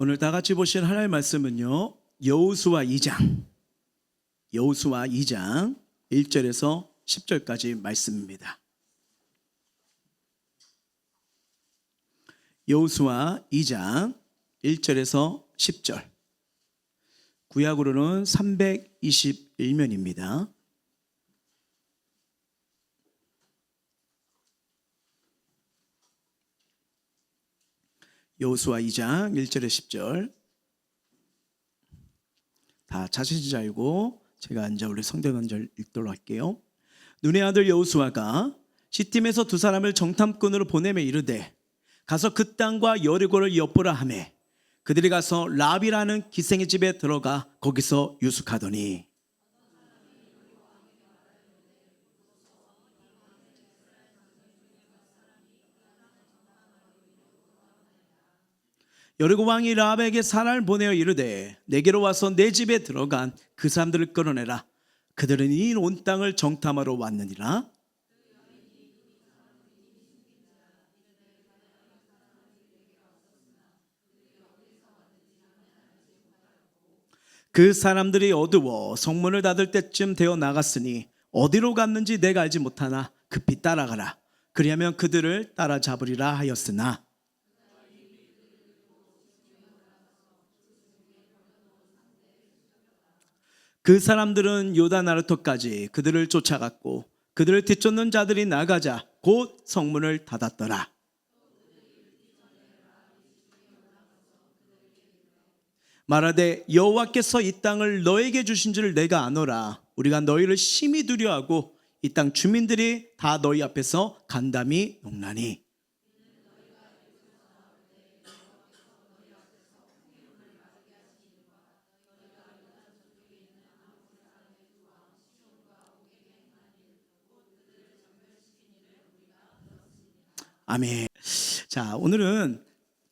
오늘 다 같이 보실 하나님의 말씀은요, 여호수아 2장 1절에서 10절까지 말씀입니다. 여호수아 2장 1절에서 10절, 구약으로는 321면입니다. 여호수아 2장 1절에 10절 다 찾으신 줄 알고 제가 이제 우리 성경 언절 읽도록 할게요. 눈의 아들 여호수아가 시팀에서 두 사람을 정탐꾼으로 보내며 이르되 가서 그 땅과 여리고를 엿보라 하매 그들이 가서 랍이라는 기생의 집에 들어가 거기서 유숙하더니 여리고 왕이 랍에게 사람을 보내어 이르되 내게로 와서 내 집에 들어간 그 사람들을 끌어내라. 그들은 이 온 땅을 정탐하러 왔느니라. 그 사람들이 어두워 성문을 닫을 때쯤 되어 나갔으니 어디로 갔는지 내가 알지 못하나 급히 따라가라. 그리하면 그들을 따라잡으리라 하였으나 그 사람들은 요단 아르토까지 그들을 쫓아갔고 그들을 뒤쫓는 자들이 나가자 곧 성문을 닫았더라. 말하되 여호와께서 이 땅을 너에게 주신 줄 내가 아노라. 우리가 너희를 심히 두려워하고 이 땅 주민들이 다 너희 앞에서 간담이 농나니 아멘. 자, 오늘은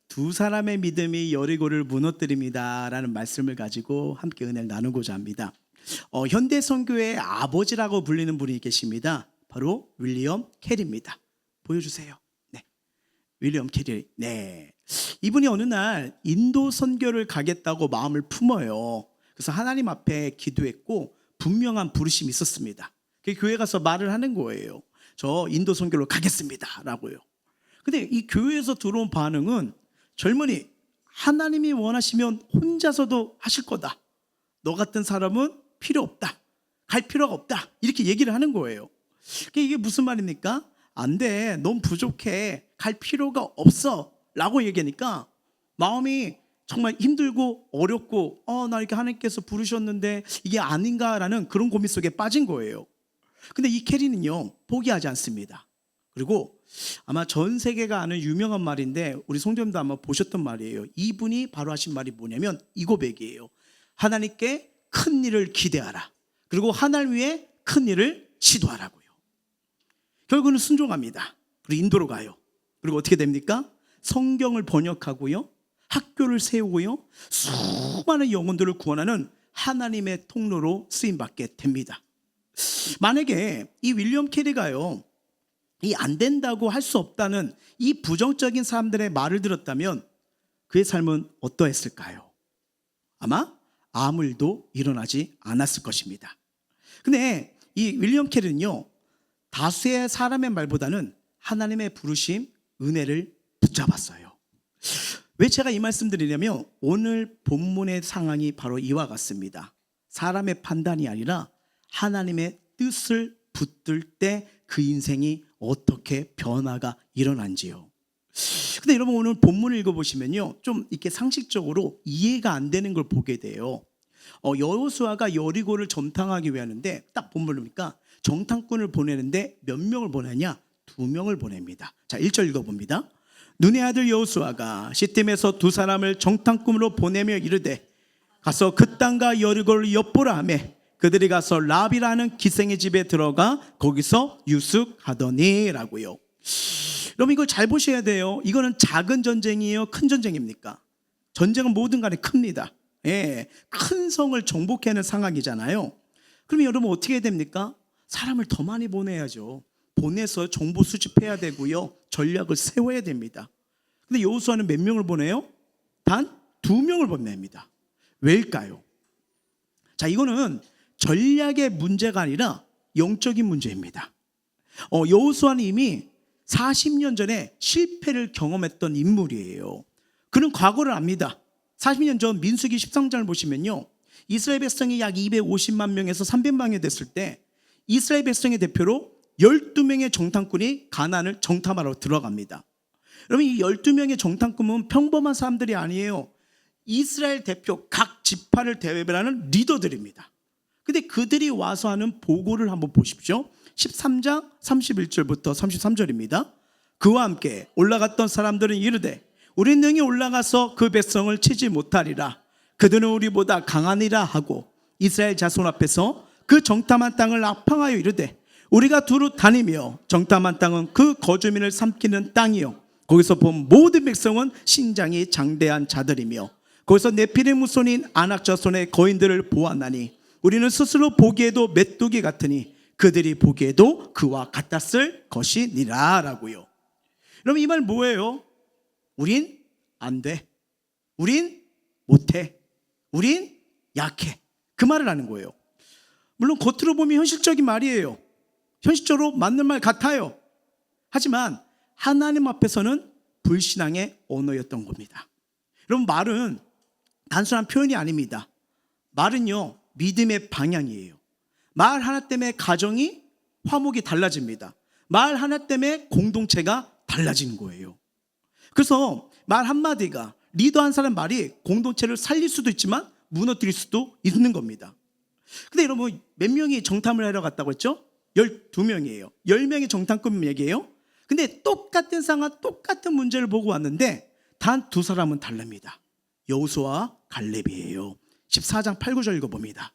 두 사람의 믿음이 여리고를 무너뜨립니다라는 말씀을 가지고 함께 은혜를 나누고자 합니다. 현대 선교의 아버지라고 불리는 분이 계십니다. 바로 윌리엄 캐리입니다. 보여주세요. 네, 윌리엄 캐리. 네, 이분이 어느 날 인도 선교를 가겠다고 마음을 품어요. 그래서 하나님 앞에 기도했고 분명한 부르심이 있었습니다. 그 교회 가서 말을 하는 거예요. 저 인도 선교로 가겠습니다라고요. 근데 이 교회에서 들어온 반응은 젊은이, 하나님이 원하시면 혼자서도 하실 거다. 너 같은 사람은 필요 없다. 갈 필요가 없다. 이렇게 얘기를 하는 거예요. 이게 무슨 말입니까? 안 돼. 넌 부족해. 갈 필요가 없어. 라고 얘기하니까 마음이 정말 힘들고 어렵고 나 이렇게 하나님께서 부르셨는데 이게 아닌가라는 그런 고민 속에 빠진 거예요. 근데 이 캐리는요, 포기하지 않습니다. 그리고 아마 전 세계가 아는 유명한 말인데 우리 성도님도 아마 보셨던 말이에요. 이분이 바로 하신 말이 뭐냐면 이 고백이에요. 하나님께 큰 일을 기대하라. 그리고 하나님 위해 큰 일을 시도하라고요. 결국은 순종합니다. 그리고 인도로 가요. 그리고 어떻게 됩니까? 성경을 번역하고요, 학교를 세우고요, 수많은 영혼들을 구원하는 하나님의 통로로 쓰임받게 됩니다. 만약에 이 윌리엄 캐리가요, 이 안 된다고 할 수 없다는 이 부정적인 사람들의 말을 들었다면 그의 삶은 어떠했을까요? 아마 아무 일도 일어나지 않았을 것입니다. 근데 이 윌리엄 캐리는요, 다수의 사람의 말보다는 하나님의 부르심, 은혜를 붙잡았어요. 왜 제가 이 말씀 드리냐면 오늘 본문의 상황이 바로 이와 같습니다. 사람의 판단이 아니라 하나님의 뜻을 붙들 때 그 인생이 어떻게 변화가 일어난지요. 근데 여러분 오늘 본문을 읽어보시면요, 좀 이렇게 상식적으로 이해가 안 되는 걸 보게 돼요. 여호수아가 여리고를 정탐하기 위하는데 딱 본문을 보니까 정탐꾼을 보내는데 몇 명을 보내냐? 2명을 보냅니다. 자, 1절 읽어봅니다. 눈의 아들 여호수아가 시팀에서 두 사람을 정탐꾼으로 보내며 이르되 가서 그 땅과 여리고를 엿보라 하매 그들이 가서 랍이라는 기생의 집에 들어가 거기서 유숙하더니 라고요. 여러분 이걸 잘 보셔야 돼요. 이거는 작은 전쟁이에요? 큰 전쟁입니까? 전쟁은 뭐든 간에 큽니다. 예, 큰 성을 정복하는 상황이잖아요. 그러면 여러분 어떻게 해야 됩니까? 사람을 더 많이 보내야죠. 보내서 정보 수집해야 되고요, 전략을 세워야 됩니다. 근데 여호수아는 몇 명을 보내요? 단 2명을 보냅니다. 왜일까요? 자, 이거는 전략의 문제가 아니라 영적인 문제입니다. 여호수아는 이미 40년 전에 실패를 경험했던 인물이에요. 그는 과거를 압니다. 40년 전 민수기 13장을 보시면요, 이스라엘 백성이 약 250만 명에서 300만 명이 됐을 때 이스라엘 백성의 대표로 12명의 정탐꾼이 가나안을 정탐하러 들어갑니다. 여러분, 이 12명의 정탐꾼은 평범한 사람들이 아니에요. 이스라엘 대표 각 지파를 대표하는 리더들입니다. 근데 그들이 와서 하는 보고를 한번 보십시오. 13장 31절부터 33절입니다. 그와 함께 올라갔던 사람들은 이르되 우리 능히 올라가서 그 백성을 치지 못하리라. 그들은 우리보다 강하니라 하고 이스라엘 자손 앞에서 그 정탐한 땅을 압항하여 이르되 우리가 두루 다니며 정탐한 땅은 그 거주민을 삼키는 땅이요 거기서 본 모든 백성은 신장이 장대한 자들이며 거기서 네피림 후손인 아낙 자손의 거인들을 보았나니 우리는 스스로 보기에도 메뚜기 같으니 그들이 보기에도 그와 같았을 것이니라 라고요. 여러분, 이 말 뭐예요? 우린 안 돼, 우린 못해, 우린 약해, 그 말을 하는 거예요. 물론 겉으로 보면 현실적인 말이에요. 현실적으로 맞는 말 같아요. 하지만 하나님 앞에서는 불신앙의 언어였던 겁니다. 여러분, 말은 단순한 표현이 아닙니다. 말은요, 믿음의 방향이에요. 말 하나 때문에 가정이, 화목이 달라집니다. 말 하나 때문에 공동체가 달라지는 거예요. 그래서 말 한마디가, 리더 한 사람 말이 공동체를 살릴 수도 있지만 무너뜨릴 수도 있는 겁니다. 근데 여러분, 몇 명이 정탐을 하러 갔다고 했죠? 12명이에요. 10명의 정탐꾼 얘기예요. 근데 똑같은 상황, 똑같은 문제를 보고 왔는데 단 2사람은 다릅니다. 여호수아와 갈렙이에요. 14장 8, 9절 읽어봅니다.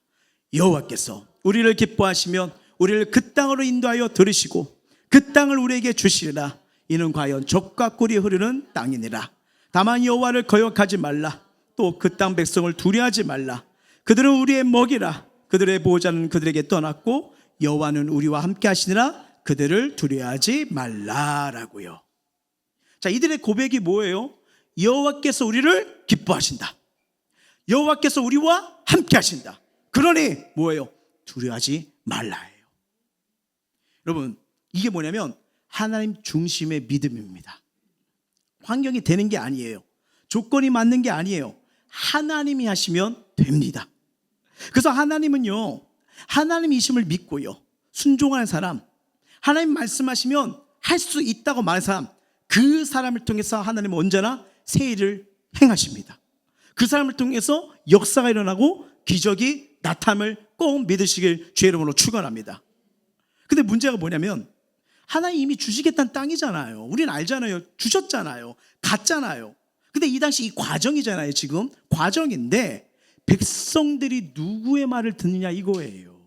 여호와께서 우리를 기뻐하시면 우리를 그 땅으로 인도하여 들으시고 그 땅을 우리에게 주시리라. 이는 과연 젖과 꿀이 흐르는 땅이니라. 다만 여호와를 거역하지 말라. 또 그 땅 백성을 두려워하지 말라. 그들은 우리의 먹이라. 그들의 보호자는 그들에게 떠났고 여호와는 우리와 함께 하시니라. 그들을 두려워하지 말라라고요. 자, 이들의 고백이 뭐예요? 여호와께서 우리를 기뻐하신다. 여호와께서 우리와 함께 하신다. 그러니 뭐예요? 두려워하지 말라예요. 여러분, 이게 뭐냐면 하나님 중심의 믿음입니다. 환경이 되는 게 아니에요. 조건이 맞는 게 아니에요. 하나님이 하시면 됩니다. 그래서 하나님은요, 하나님이심을 믿고요, 순종하는 사람, 하나님 말씀하시면 할 수 있다고 말하는 사람, 그 사람을 통해서 하나님은 언제나 새 일을 행하십니다. 그 사람을 통해서 역사가 일어나고 기적이 나타남을 꼭 믿으시길 주의 이름으로 축원합니다. 근데 문제가 뭐냐면 하나님 이미 주시겠다는 땅이잖아요. 우리는 알잖아요. 주셨잖아요. 갔잖아요. 근데 이 당시 이 과정이잖아요. 지금 과정인데 백성들이 누구의 말을 듣느냐 이거예요.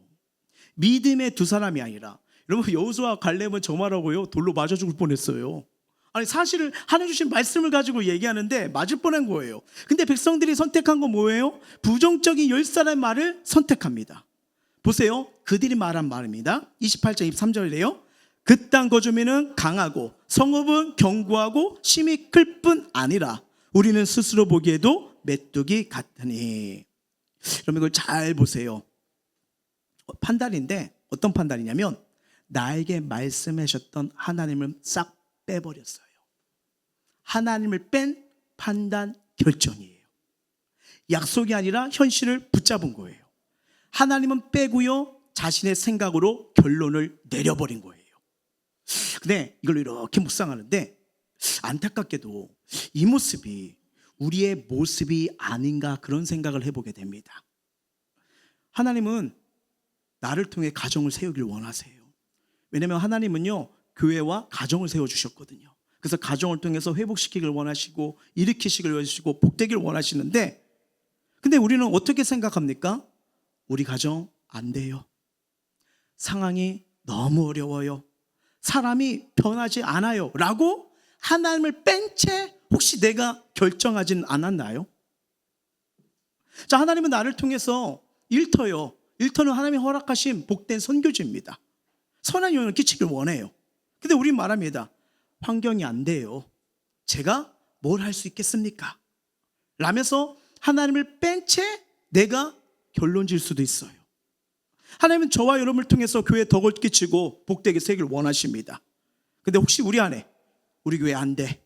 믿음의 2사람이 아니라, 여러분, 여호수아와 갈렙은 저 말하고요 돌로 맞아 죽을 뻔했어요. 아니, 사실을 하나님 주신 말씀을 가지고 얘기하는데 맞을 뻔한 거예요. 근데 백성들이 선택한 건 뭐예요? 부정적인 10사람의 말을 선택합니다. 보세요, 그들이 말한 말입니다. 28장 23절이래요. 그 땅 거주민은 강하고 성읍은 견고하고 심이 클 뿐 아니라 우리는 스스로 보기에도 메뚜기 같으니. 여러분, 이걸 잘 보세요. 판단인데 어떤 판단이냐면 나에게 말씀하셨던 하나님을 싹 빼버렸어요. 하나님을 뺀 판단 결정이에요. 약속이 아니라 현실을 붙잡은 거예요. 하나님은 빼고요, 자신의 생각으로 결론을 내려버린 거예요. 근데 이걸 이렇게 묵상하는데 안타깝게도 이 모습이 우리의 모습이 아닌가 그런 생각을 해보게 됩니다. 하나님은 나를 통해 가정을 세우길 원하세요. 왜냐하면 하나님은요, 교회와 가정을 세워주셨거든요. 그래서 가정을 통해서 회복시키길 원하시고 일으키시길 원하시고 복되길 원하시는데, 근데 우리는 어떻게 생각합니까? 우리 가정 안 돼요. 상황이 너무 어려워요. 사람이 변하지 않아요 라고 하나님을 뺀 채 혹시 내가 결정하지는 않았나요? 자, 하나님은 나를 통해서 일터요, 일터는 하나님이 허락하신 복된 선교지입니다. 선한 영향을 끼치길 원해요. 근데 우린 말합니다. 환경이 안 돼요. 제가 뭘 할 수 있겠습니까? 라면서 하나님을 뺀 채 내가 결론 질 수도 있어요. 하나님은 저와 여러분을 통해서 교회에 덕을 끼치고 복되게 세기를 원하십니다. 근데 혹시 우리 안에 우리 교회 안 돼,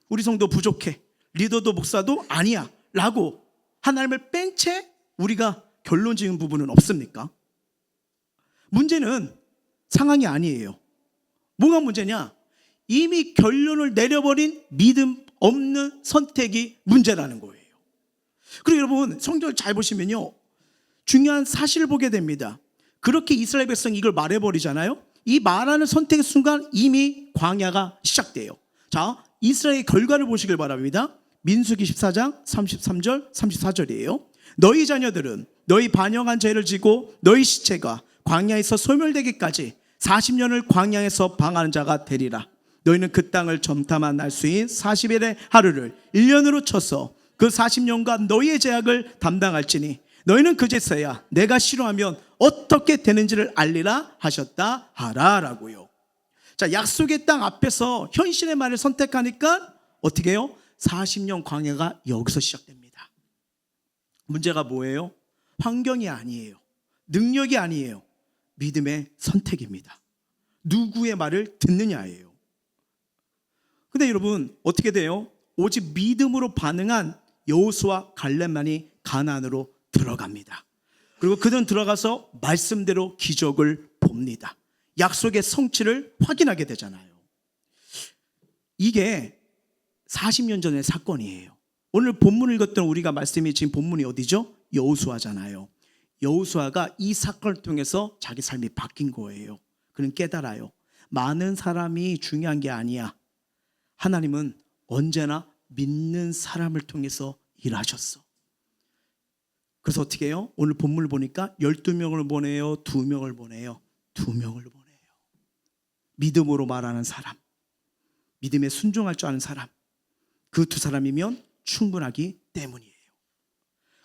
우리 성도 부족해, 리더도 목사도 아니야 라고 하나님을 뺀 채 우리가 결론 지은 부분은 없습니까? 문제는 상황이 아니에요. 뭐가 문제냐? 이미 결론을 내려버린 믿음 없는 선택이 문제라는 거예요. 그리고 여러분 성경을 잘 보시면요, 중요한 사실을 보게 됩니다. 그렇게 이스라엘 백성이 이걸 말해버리잖아요. 이 말하는 선택의 순간 이미 광야가 시작돼요. 자, 이스라엘의 결과를 보시길 바랍니다. 민수기 14장 33절 34절이에요. 너희 자녀들은 너희 반영한 죄를 지고 너희 시체가 광야에서 소멸되기까지 40년을 광야에서 방하는 자가 되리라. 너희는 그 땅을 점탐한 날수인 40일의 하루를 1년으로 쳐서 그 40년간 너희의 죄악을 담당할지니 너희는 그제서야 내가 싫어하면 어떻게 되는지를 알리라 하셨다 하라라고요. 자, 약속의 땅 앞에서 현실의 말을 선택하니까 어떻게 해요? 40년 광야가 여기서 시작됩니다. 문제가 뭐예요? 환경이 아니에요. 능력이 아니에요. 믿음의 선택입니다. 누구의 말을 듣느냐예요. 근데 여러분 어떻게 돼요? 오직 믿음으로 반응한 여호수아 갈렙만이 가나안으로 들어갑니다. 그리고 그들은 들어가서 말씀대로 기적을 봅니다. 약속의 성취를 확인하게 되잖아요. 이게 40년 전의 사건이에요. 오늘 본문을 읽었던 우리가 말씀이 지금 본문이 어디죠? 여호수아잖아요. 여호수아가 이 사건을 통해서 자기 삶이 바뀐 거예요. 그는 깨달아요. 많은 사람이 중요한 게 아니야. 하나님은 언제나 믿는 사람을 통해서 일하셨어. 그래서 어떻게 해요? 오늘 본문을 보니까 12명을 보내요? 2명을 보내요? 2명을 보내요. 믿음으로 말하는 사람, 믿음에 순종할 줄 아는 사람, 그 두 사람이면 충분하기 때문이에요.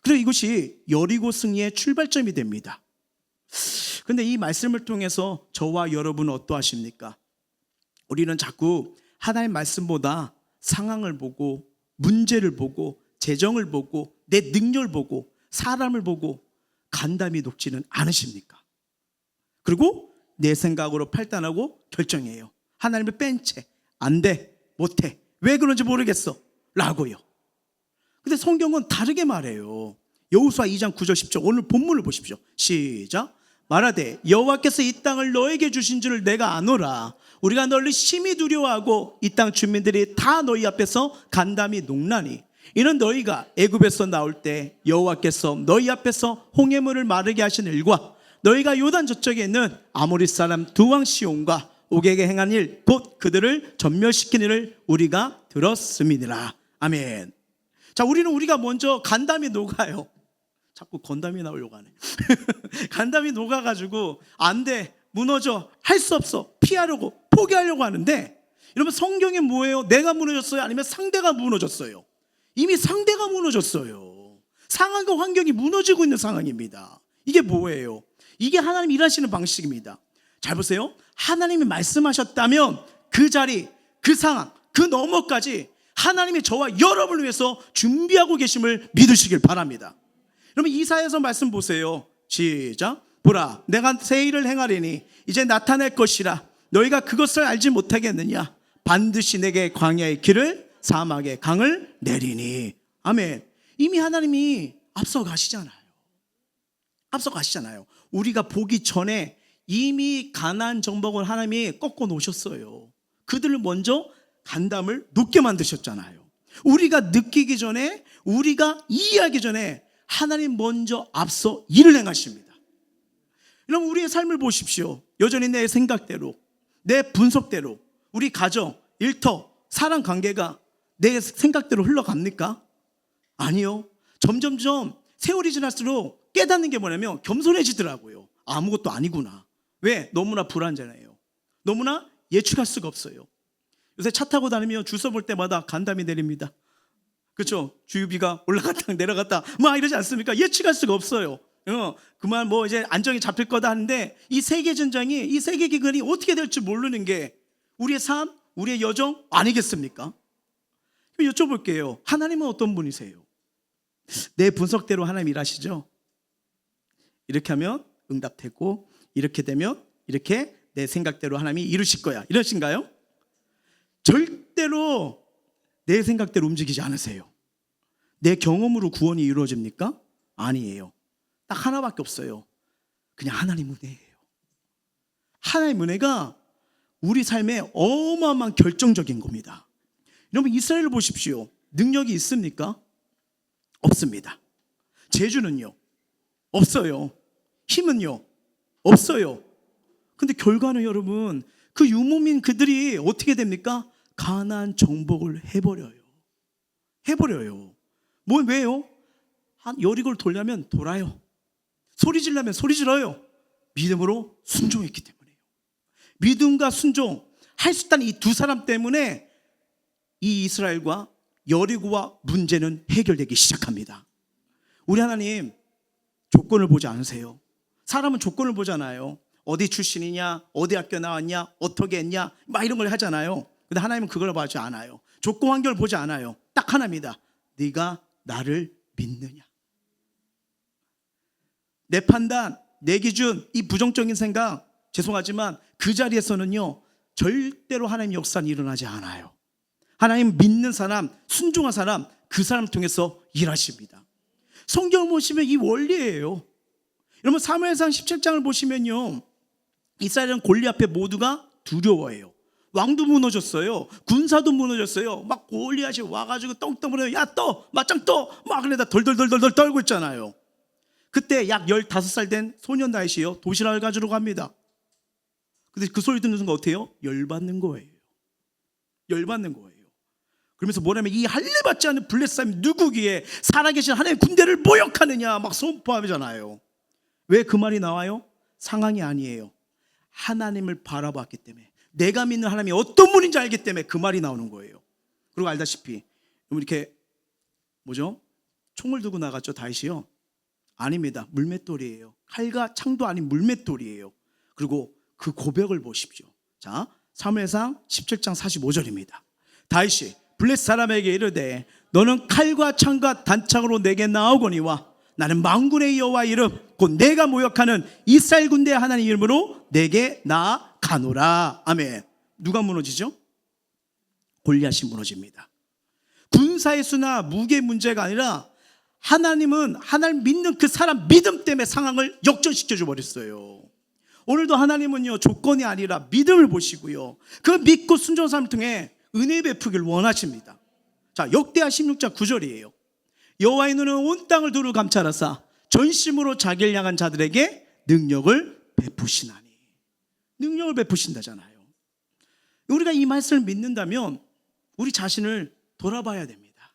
그래서 이것이 여리고 승리의 출발점이 됩니다. 그런데 이 말씀을 통해서 저와 여러분은 어떠하십니까? 우리는 자꾸 하나님의 말씀보다 상황을 보고 문제를 보고 재정을 보고 내 능력을 보고 사람을 보고 간담이 높지는 않으십니까? 그리고 내 생각으로 판단하고 결정해요. 하나님을 뺀 채 안 돼, 못해, 왜 그런지 모르겠어 라고요. 근데 성경은 다르게 말해요. 여호수아 2장 9절 10절 오늘 본문을 보십시오. 시작. 말하되 여호와께서 이 땅을 너에게 주신 줄을 내가 아노라. 우리가 너를 심히 두려워하고 이 땅 주민들이 다 너희 앞에서 간담이 녹나니 이는 너희가 애굽에서 나올 때 여호와께서 너희 앞에서 홍해물을 마르게 하신 일과 너희가 요단 저쪽에 있는 아모리 사람 두 왕 시온과 옥에게 행한 일 곧 그들을 전멸시킨 일을 우리가 들었음이니라. 아멘. 자, 우리가 먼저 간담이 녹아요. 자꾸 건담이 나오려고 하네. 간담이 녹아가지고 안 돼, 무너져, 할 수 없어, 피하려고 포기하려고 하는데, 여러분 성경에 뭐예요? 내가 무너졌어요? 아니면 상대가 무너졌어요? 이미 상대가 무너졌어요. 상황과 환경이 무너지고 있는 상황입니다. 이게 뭐예요? 이게 하나님 일하시는 방식입니다. 잘 보세요. 하나님이 말씀하셨다면 그 자리, 그 상황, 그 너머까지 하나님이 저와 여러분을 위해서 준비하고 계심을 믿으시길 바랍니다. 여러분 이사야서 말씀 보세요. 시작. 보라, 내가 새 일을 행하리니 이제 나타낼 것이라. 너희가 그것을 알지 못하겠느냐? 반드시 내게 광야의 길을 사막의 강을 내리니. 아멘. 이미 하나님이 앞서 가시잖아요. 우리가 보기 전에 이미 가나안 정복을 하나님이 꺾어 놓으셨어요. 그들을 먼저 간담을 높게 만드셨잖아요. 우리가 느끼기 전에, 우리가 이해하기 전에 하나님 먼저 앞서 일을 행하십니다. 여러분 우리의 삶을 보십시오. 여전히 내 생각대로, 내 분석대로 우리 가정, 일터, 사람 관계가 내 생각대로 흘러갑니까? 아니요. 점점점 세월이 지날수록 깨닫는 게 뭐냐면 겸손해지더라고요. 아무것도 아니구나. 왜? 너무나 불안하잖아요. 너무나 예측할 수가 없어요. 요새 차 타고 다니면 줄 서 볼 때마다 간담이 내립니다. 그렇죠? 주유비가 올라갔다 내려갔다 막 이러지 않습니까? 예측할 수가 없어요. 그만 뭐 이제 안정이 잡힐 거다 하는데 이 세계 전쟁이, 이 세계 기근이 어떻게 될지 모르는 게 우리의 삶, 우리의 여정 아니겠습니까? 여쭤볼게요. 하나님은 어떤 분이세요? 내 분석대로 하나님 일하시죠. 이렇게 하면 응답되고 이렇게 되면 이렇게 내 생각대로 하나님이 이루실 거야. 이러신가요? 절대로 내 생각대로 움직이지 않으세요. 내 경험으로 구원이 이루어집니까? 아니에요. 딱 하나밖에 없어요. 그냥 하나님 은혜예요. 하나님 은혜가 우리 삶에 어마어마한 결정적인 겁니다. 여러분, 이스라엘을 보십시오. 능력이 있습니까? 없습니다. 재주는요? 없어요. 힘은요? 없어요. 근데 결과는 여러분, 그 유목민 그들이 어떻게 됩니까? 가나안 정복을 해버려요. 왜요? 여리고를 돌려면 돌아요. 소리 지르려면 소리 질러요. 믿음으로 순종했기 때문에요. 믿음과 순종 할 수 있다는 이 두 사람 때문에 이 이스라엘과 여리고와 문제는 해결되기 시작합니다. 우리 하나님 조건을 보지 않으세요. 사람은 조건을 보잖아요. 어디 출신이냐, 어디 학교 나왔냐, 어떻게 했냐, 막 이런 걸 하잖아요. 근데 하나님은 그걸 보지 않아요. 조건 환경을 보지 않아요. 딱 하나입니다. 네가 나를 믿느냐. 내 판단, 내 기준, 이 부정적인 생각, 죄송하지만 그 자리에서는요, 절대로 하나님 역사는 일어나지 않아요. 하나님 믿는 사람, 순종한 사람, 그 사람 통해서 일하십니다. 성경을 보시면 이 원리예요. 여러분, 사무엘상 17장을 보시면요, 이스라엘은 골리앗 앞에 모두가 두려워해요. 왕도 무너졌어요. 군사도 무너졌어요. 막 골리앗이 와가지고 떵떵거려요. 야, 맞짱 떠! 막 그러다 덜덜덜덜 떨고 있잖아요. 그때 약 15살 된 소년 다윗이요, 도시락을 가지러 갑니다. 근데 그 소리 듣는 순간 어때요? 열받는 거예요. 그러면서 뭐냐면, 이 할례받지 않는 블레셋 누구기에 살아계신 하나님의 군대를 모욕하느냐 막 선포하잖아요. 왜 그 말이 나와요? 상황이 아니에요. 하나님을 바라봤기 때문에, 내가 믿는 하나님이 어떤 분인지 알기 때문에 그 말이 나오는 거예요. 그리고 알다시피 이렇게 총을 들고 나갔죠, 다윗이요? 아닙니다. 물맷돌이에요. 칼과 창도 아닌 물맷돌이에요. 그리고 그 고백을 보십시오. 자, 사무엘상 17장 45절입니다. 다윗이 블레셋 사람에게 이르되, 너는 칼과 창과 단창으로 내게 나오거니와 나는 만군의 여호와 이름 곧 내가 모욕하는 이스라엘 군대의 하나님 이름으로 내게 나아가노라. 아멘. 누가 무너지죠? 골리앗이 무너집니다. 군사의 수나 무게의 문제가 아니라 하나님은 하나님 믿는 그 사람 믿음 때문에 상황을 역전시켜 버렸어요. 오늘도 하나님은요, 조건이 아니라 믿음을 보시고요, 그 믿고 순종한 사람을 통해 은혜 베푸기를 원하십니다. 자, 역대하 16장 9절이에요. 여호와의 눈은 온 땅을 두루 감찰하사 전심으로 자기를 향한 자들에게 능력을 베푸시나니. 능력을 베푸신다잖아요. 우리가 이 말씀을 믿는다면 우리 자신을 돌아봐야 됩니다.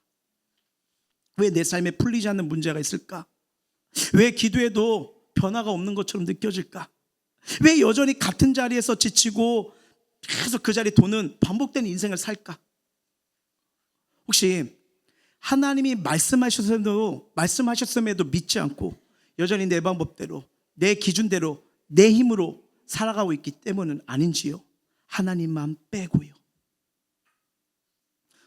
왜 내 삶에 풀리지 않는 문제가 있을까? 왜 기도해도 변화가 없는 것처럼 느껴질까? 왜 여전히 같은 자리에서 지치고 계속 그 자리에 도는 반복되는 인생을 살까? 혹시 하나님이 말씀하셨음에도 믿지 않고 여전히 내 방법대로, 내 기준대로, 내 힘으로 살아가고 있기 때문은 아닌지요? 하나님만 빼고요.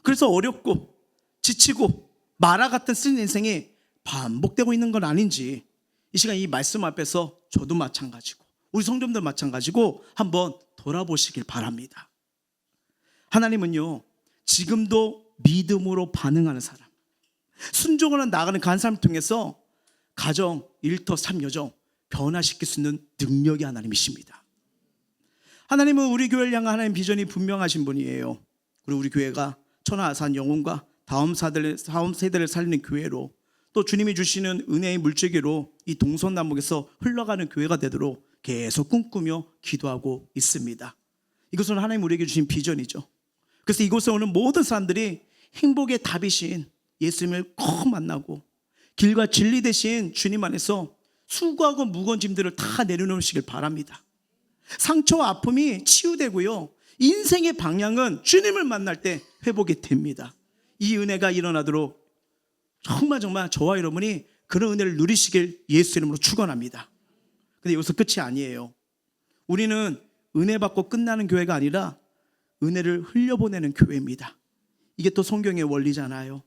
그래서 어렵고 지치고 마라 같은 쓴 인생이 반복되고 있는 건 아닌지, 이 시간 이 말씀 앞에서 저도 마찬가지고 우리 성도님들 마찬가지고 한번 돌아보시길 바랍니다. 하나님은요, 지금도 믿음으로 반응하는 사람, 순종으로 나아가는 간 사람을 통해서 가정, 일터, 삶, 여정 변화시킬 수 있는 능력이 하나님이십니다. 하나님은 우리 교회를 향한 하나님 비전이 분명하신 분이에요. 그리고 우리 교회가 천하아산 영혼과 다음 세대를 살리는 교회로, 또 주님이 주시는 은혜의 물줄기로 이 동서남북에서 흘러가는 교회가 되도록 계속 꿈꾸며 기도하고 있습니다. 이것은 하나님 우리에게 주신 비전이죠. 그래서 이곳에 오는 모든 사람들이 행복의 답이신 예수님을 꼭 만나고 길과 진리 대신 주님 안에서 수고하고 무거운 짐들을 다 내려놓으시길 바랍니다. 상처와 아픔이 치유되고요, 인생의 방향은 주님을 만날 때 회복이 됩니다. 이 은혜가 일어나도록 정말 저와 여러분이 그런 은혜를 누리시길 예수 이름으로 축원합니다. 근데 여기서 끝이 아니에요. 우리는 은혜 받고 끝나는 교회가 아니라 은혜를 흘려보내는 교회입니다. 이게 또 성경의 원리잖아요.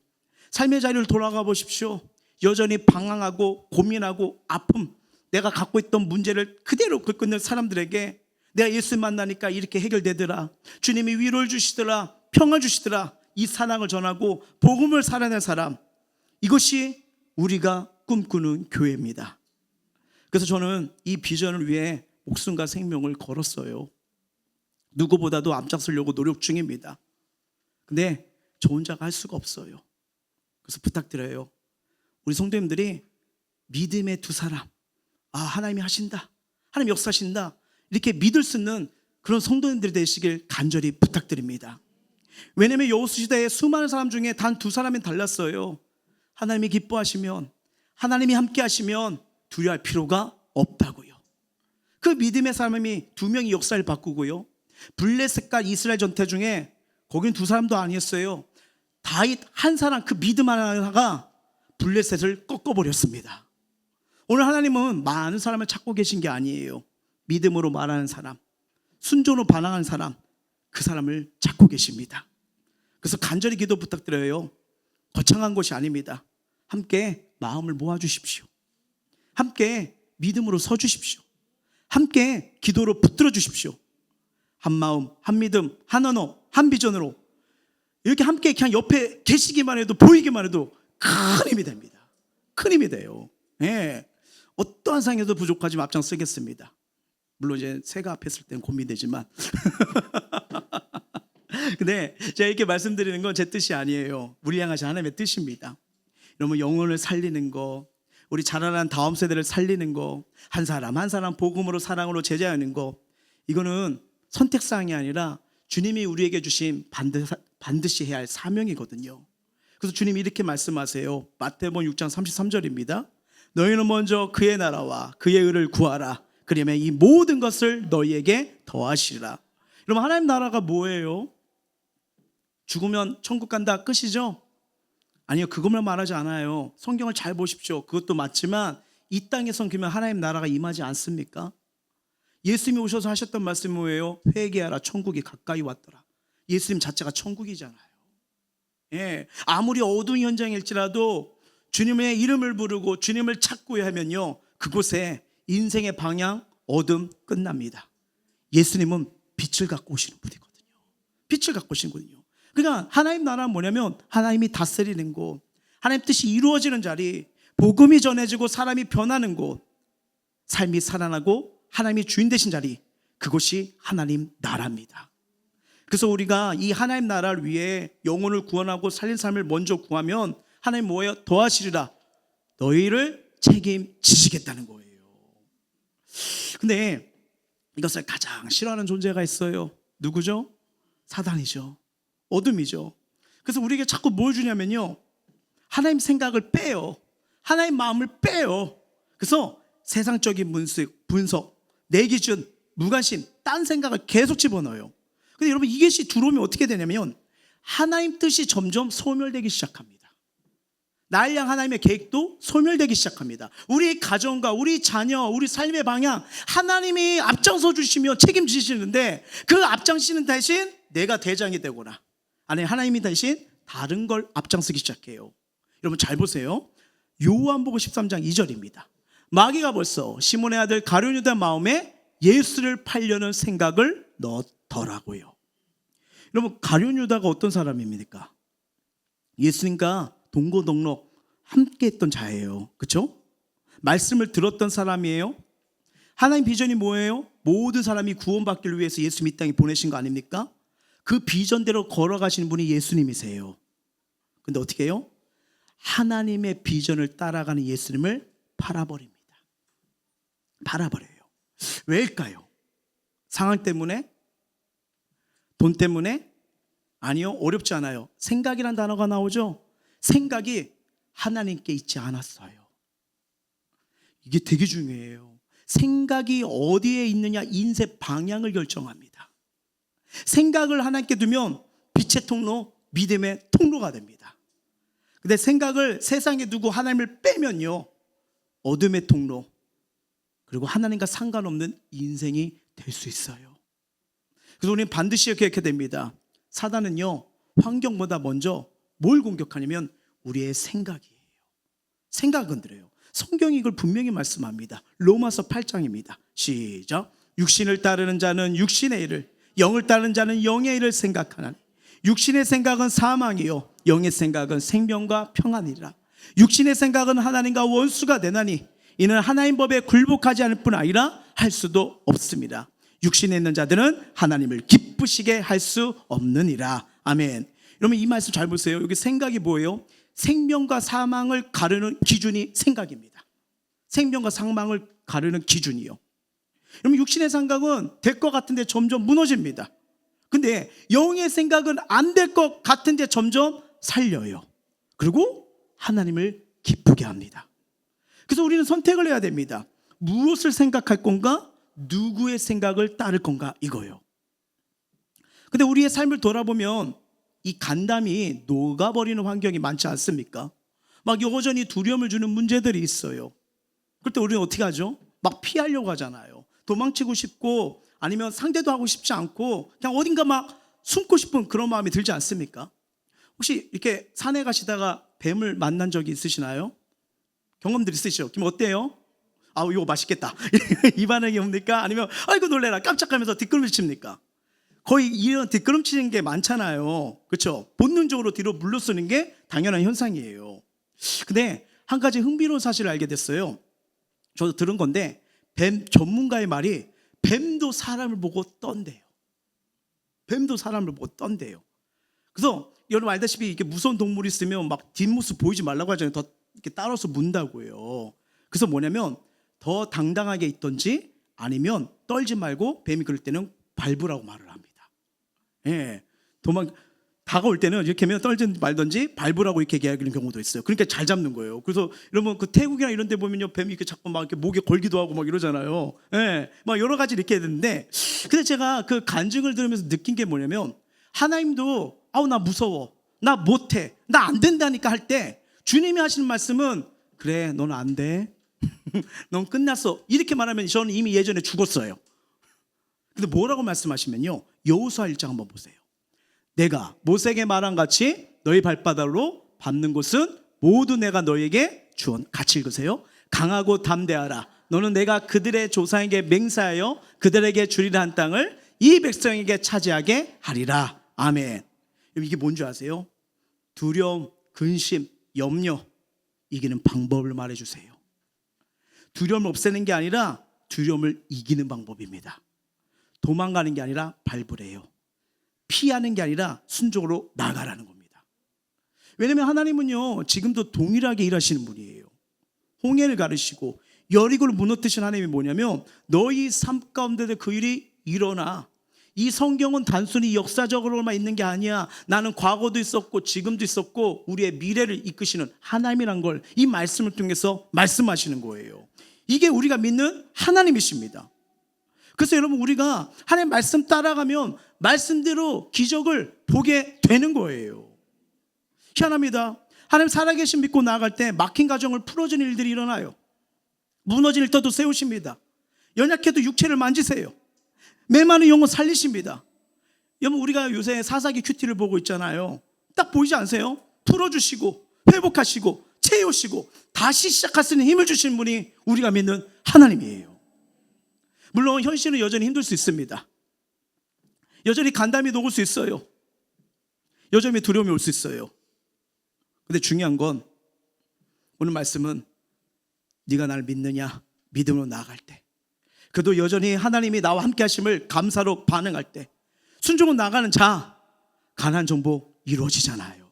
삶의 자리를 돌아가 보십시오. 여전히 방황하고 고민하고 아픔, 내가 갖고 있던 문제를 그대로 긁고 있는 사람들에게 내가 예수 만나니까 이렇게 해결되더라, 주님이 위로를 주시더라, 평을 주시더라, 이 사랑을 전하고 복음을 살아낸 사람, 이것이 우리가 꿈꾸는 교회입니다. 그래서 저는 이 비전을 위해 목숨과 생명을 걸었어요. 누구보다도 앞장서려고 노력 중입니다. 근데 저 혼자가 할 수가 없어요. 그래서 부탁드려요. 우리 성도님들이 믿음의 두 사람, 하나님이 하신다, 하나님 역사하신다, 이렇게 믿을 수 있는 그런 성도님들이 되시길 간절히 부탁드립니다. 왜냐하면 여호수 시대에 수많은 사람 중에 단 두 사람이 달랐어요. 하나님이 기뻐하시면, 하나님이 함께 하시면 두려워할 필요가 없다고요. 그 믿음의 사람이 두 명이 역사를 바꾸고요, 블레셋과 이스라엘 전투 중에 거긴 두 사람도 아니었어요. 다윗 한 사람, 그 믿음 하나가 블레셋을 꺾어버렸습니다. 오늘 하나님은 많은 사람을 찾고 계신 게 아니에요. 믿음으로 말하는 사람, 순종으로 반항하는 사람, 그 사람을 찾고 계십니다. 그래서 간절히 기도 부탁드려요. 거창한 것이 아닙니다. 함께 마음을 모아주십시오. 함께 믿음으로 서주십시오. 함께 기도로 붙들어 주십시오. 한 마음, 한 믿음, 한 언어, 한 비전으로 이렇게 함께 그냥 옆에 계시기만 해도, 보이기만 해도 큰 힘이 됩니다. 큰 힘이 돼요. 네. 어떠한 상황에도 부족하지만 앞장서겠습니다. 물론 이제 새가 앞에 있을 때는 고민되지만 근데 제가 이렇게 말씀드리는 건 제 뜻이 아니에요. 우리 향하신 하나님의 뜻입니다. 여러분, 영혼을 살리는 거, 우리 자라난 다음 세대를 살리는 거, 한 사람 한 사람 복음으로 사랑으로 제자하는 거, 이거는 선택사항이 아니라 주님이 우리에게 주신 반드시 해야 할 사명이거든요. 그래서 주님이 이렇게 말씀하세요. 마태복음 6장 33절입니다. 너희는 먼저 그의 나라와 그의 의를 구하라. 그러면 이 모든 것을 너희에게 더하시리라. 여러분, 하나님 나라가 뭐예요? 죽으면 천국 간다 끝이죠? 아니요, 그것만 말하지 않아요. 성경을 잘 보십시오. 그것도 맞지만 이 땅에 섬기면 하나님 나라가 임하지 않습니까? 예수님이 오셔서 하셨던 말씀이 뭐예요? 회개하라, 천국이 가까이 왔더라. 예수님 자체가 천국이잖아요. 예, 아무리 어두운 현장일지라도 주님의 이름을 부르고 주님을 찾고 하면요, 그곳에 인생의 방향, 어둠 끝납니다. 예수님은 빛을 갖고 오시는 분이거든요. 빛을 갖고 오시는 분이요. 그러니까 하나님 나라는 뭐냐면 하나님이 다스리는 곳, 하나님 뜻이 이루어지는 자리, 복음이 전해지고 사람이 변하는 곳, 삶이 살아나고 하나님이 주인 되신 자리, 그것이 하나님 나라입니다. 그래서 우리가 이 하나님 나라를 위해 영혼을 구원하고 살린 삶을 먼저 구하면 하나님 뭐예요? 더하시리라. 너희를 책임지시겠다는 거예요. 근데 이것을 가장 싫어하는 존재가 있어요. 누구죠? 사단이죠. 어둠이죠. 그래서 우리에게 자꾸 뭘 주냐면요, 하나님 생각을 빼요. 하나님 마음을 빼요. 그래서 세상적인 분석, 내 기준, 무관심, 딴 생각을 계속 집어넣어요. 근데 여러분, 이것이 들어오면 어떻게 되냐면 하나님 뜻이 점점 소멸되기 시작합니다. 나를 향한 하나님의 계획도 소멸되기 시작합니다. 우리 가정과 우리 자녀, 우리 삶의 방향, 하나님이 앞장서 주시며 책임지시는데 그 앞장서시는 대신 내가 대장이 되거나, 아니 하나님이 대신 다른 걸 앞장서기 시작해요. 여러분 잘 보세요. 요한복음 13장 2절입니다. 마귀가 벌써 시몬의 아들 가룟 유다 마음에 예수를 팔려는 생각을 넣더라고요. 여러분, 가룟 유다가 어떤 사람입니까? 예수님과 동고동록 함께 했던 자예요. 그렇죠? 말씀을 들었던 사람이에요. 하나님 비전이 뭐예요? 모든 사람이 구원받기를 위해서 예수 이 땅에 보내신 거 아닙니까? 그 비전대로 걸어가시는 분이 예수님이세요. 근데 어떻게 해요? 하나님의 비전을 따라가는 예수님을 팔아버립니다. 팔아버려요. 왜일까요? 상황 때문에? 돈 때문에? 아니요, 어렵지 않아요. 생각이란 단어가 나오죠. 생각이 하나님께 있지 않았어요. 이게 되게 중요해요. 생각이 어디에 있느냐, 인생 방향을 결정합니다. 생각을 하나님께 두면 빛의 통로, 믿음의 통로가 됩니다. 근데 생각을 세상에 두고 하나님을 빼면요, 어둠의 통로, 그리고 하나님과 상관없는 인생이 될 수 있어요. 그래서 우리는 반드시 기억해야 됩니다. 사단은요, 환경보다 먼저 뭘 공격하냐면 우리의 생각이에요. 생각은 들어요. 성경이 이걸 분명히 말씀합니다. 로마서 8장입니다. 시작. 육신을 따르는 자는 육신의 일을, 영을 따르는 자는 영의 일을 생각하나니 육신의 생각은 사망이요 영의 생각은 생명과 평안이라. 육신의 생각은 하나님과 원수가 되나니 이는 하나님 법에 굴복하지 않을 뿐 아니라 할 수도 없습니다. 육신에 있는 자들은 하나님을 기쁘시게 할 수 없느니라. 아멘. 여러분 이 말씀 잘 보세요. 여기 생각이 뭐예요? 생명과 사망을 가르는 기준이 생각입니다. 생명과 사망을 가르는 기준이요. 여러분 육신의 생각은 될 것 같은데 점점 무너집니다. 근데 영의 생각은 안 될 것 같은데 점점 살려요. 그리고 하나님을 기쁘게 합니다. 그래서 우리는 선택을 해야 됩니다. 무엇을 생각할 건가? 누구의 생각을 따를 건가? 이거예요. 근데 우리의 삶을 돌아보면 이 간담이 녹아버리는 환경이 많지 않습니까? 막 여전히 두려움을 주는 문제들이 있어요. 그럴 때 우리는 어떻게 하죠? 막 피하려고 하잖아요. 도망치고 싶고 아니면 상대도 하고 싶지 않고 그냥 어딘가 막 숨고 싶은 그런 마음이 들지 않습니까? 혹시 이렇게 산에 가시다가 뱀을 만난 적이 있으시나요? 경험들 있으시죠? 그럼 어때요? 아우 이거 맛있겠다 이 반응이 옵니까? 아니면 아이고 놀래라 깜짝하면서 뒷걸음질 칩니까? 거의 이런 뒷걸음치는 게 많잖아요. 그렇죠? 본능적으로 뒤로 물러서는 게 당연한 현상이에요. 근데 한 가지 흥미로운 사실을 알게 됐어요. 저도 들은 건데 뱀 전문가의 말이 뱀도 사람을 보고 떤대요. 뱀도 사람을 보고 떤대요. 그래서 여러분 알다시피 이렇게 무서운 동물이 있으면 막 뒷모습 보이지 말라고 하잖아요. 더 이렇게 따라서 문다고요. 그래서 뭐냐면 더 당당하게 있던지 아니면 떨지 말고 뱀이 그럴 때는 밟으라고 말을 합니다. 예, 다가올 때는 이렇게 하면 떨지 말던지 밟으라고 이렇게 얘기하는 경우도 있어요. 그러니까 잘 잡는 거예요. 그래서 여러분 그 태국이나 이런 데 보면요 뱀이 이렇게 자꾸 막 이렇게 목에 걸기도 하고 막 이러잖아요. 예, 막 여러 가지 이렇게 했는데 근데 제가 그 간증을 들으면서 느낀 게 뭐냐면 하나님도 아우 나 무서워, 나 못해, 나 안 된다니까 할 때 주님이 하시는 말씀은 그래 넌 안 돼, 넌 끝났어 이렇게 말하면 저는 이미 예전에 죽었어요. 근데 뭐라고 말씀하시면요 여호수아 1장 한번 보세요. 내가 모세에게 말한 같이 너희 발바닥으로 밟는 곳은 모두 내가 너희에게 주언. 같이 읽으세요. 강하고 담대하라. 너는 내가 그들의 조상에게 맹세하여 그들에게 주리라 한 땅을 이 백성에게 차지하게 하리라. 아멘. 이게 뭔지 아세요? 두려움, 근심, 염려 이기는 방법을 말해주세요. 두려움을 없애는 게 아니라 두려움을 이기는 방법입니다. 도망가는 게 아니라 밟으래요. 피하는 게 아니라 순종으로 나가라는 겁니다. 왜냐하면 하나님은요 지금도 동일하게 일하시는 분이에요. 홍해를 가르시고 여리고를 무너뜨리신 하나님이 뭐냐면 너희 삶 가운데 그 일이 일어나. 이 성경은 단순히 역사적으로만 있는 게 아니야. 나는 과거도 있었고 지금도 있었고 우리의 미래를 이끄시는 하나님이란 걸 이 말씀을 통해서 말씀하시는 거예요. 이게 우리가 믿는 하나님이십니다. 그래서 여러분 우리가 하나님 말씀 따라가면 말씀대로 기적을 보게 되는 거예요. 희한합니다. 하나님 살아계신 믿고 나아갈 때 막힌 가정을 풀어주는 일들이 일어나요. 무너진 일터도 세우십니다. 연약해도 육체를 만지세요. 메마른 영혼 살리십니다. 여러분 우리가 요새 사사기 큐티를 보고 있잖아요. 딱 보이지 않으세요? 풀어주시고 회복하시고 채우시고 다시 시작할 수 있는 힘을 주시는 분이 우리가 믿는 하나님이에요. 물론 현실은 여전히 힘들 수 있습니다. 여전히 간담이 녹을 수 있어요. 여전히 두려움이 올 수 있어요. 근데 중요한 건 오늘 말씀은 네가 나를 믿느냐 믿음으로 나아갈 때 그래도 여전히 하나님이 나와 함께 하심을 감사로 반응할 때 순종으로 나가는 자 가나안 정복 이루어지잖아요.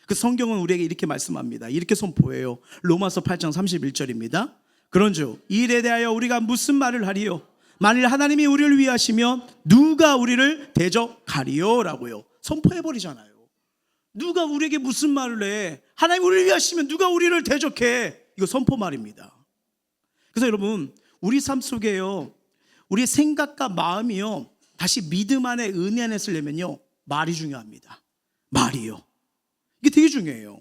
그 성경은 우리에게 이렇게 말씀합니다. 이렇게 선포해요. 로마서 8장 31절입니다. 그런즉 이 일에 대하여 우리가 무슨 말을 하리요? 만일 하나님이 우리를 위하시면 누가 우리를 대적하리요? 라고요. 선포해버리잖아요. 누가 우리에게 무슨 말을 해? 하나님 우리를 위하시면 누가 우리를 대적해? 이거 선포 말입니다. 그래서 여러분 우리 삶 속에요 우리의 생각과 마음이요 다시 믿음 안에 은혜 안에 쓰려면요 말이 중요합니다. 말이요. 이게 되게 중요해요.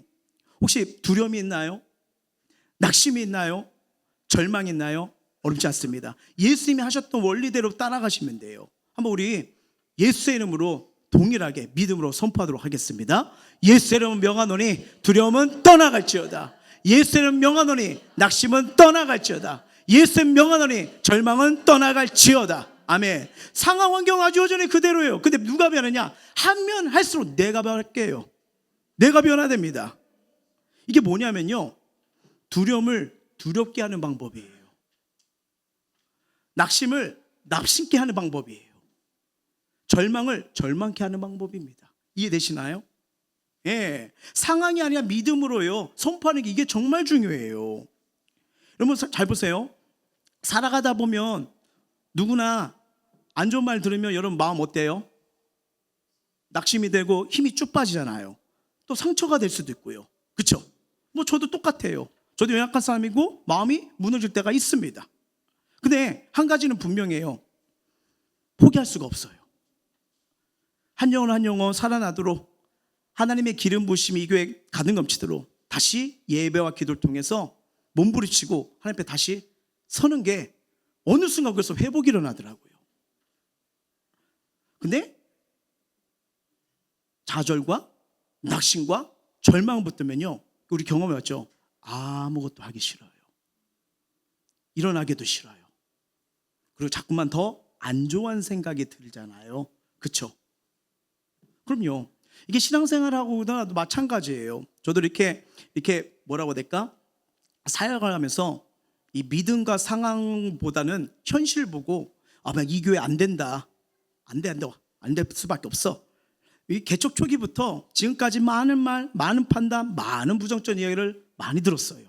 혹시 두려움이 있나요? 낙심이 있나요? 절망이 있나요? 어렵지 않습니다. 예수님이 하셨던 원리대로 따라가시면 돼요. 한번 우리 예수의 이름으로 동일하게 믿음으로 선포하도록 하겠습니다. 예수의 이름은 명하노니 두려움은 떠나갈지어다. 예수는 명하노니 낙심은 떠나갈지어다. 예수는 명하노니 절망은 떠나갈지어다. 아멘. 상황 환경 아주 여전히 그대로예요. 근데 누가 변하냐? 하면 할수록 내가 변할게요. 내가 변화됩니다. 이게 뭐냐면요, 두려움을 두렵게 하는 방법이에요. 낙심을 납심케 하는 방법이에요. 절망을 절망케 하는 방법입니다. 이해되시나요? 예, 상황이 아니라 믿음으로요 선포하는 게 이게 정말 중요해요. 여러분 잘 보세요. 살아가다 보면 누구나 안 좋은 말 들으면 여러분 마음 어때요? 낙심이 되고 힘이 쭉 빠지잖아요. 또 상처가 될 수도 있고요. 그렇죠? 뭐 저도 똑같아요. 저도 연약한 사람이고 마음이 무너질 때가 있습니다. 근데 한 가지는 분명해요. 포기할 수가 없어요. 한 영혼 한 영혼 살아나도록 하나님의 기름 부으심이 이 교회에 가득 넘치도록 다시 예배와 기도를 통해서 몸부림치고 하나님 앞에 다시 서는 게 어느 순간 그래서 회복이 일어나더라고요. 근데 좌절과 낙심과 절망을 붙으면요, 우리 경험해 왔죠. 아무것도 하기 싫어요. 일어나기도 싫어요. 그리고 자꾸만 더 안 좋은 생각이 들잖아요. 그렇죠? 그럼요. 이게 신앙생활하고도 마찬가지예요. 저도 이렇게 뭐라고 해야 될까? 사역을 하면서 이 믿음과 상황보다는 현실 보고 이 교회 안 된다. 안 될 수밖에 없어. 이 개척 초기부터 지금까지 많은 말, 많은 판단, 많은 부정적인 이야기를 많이 들었어요.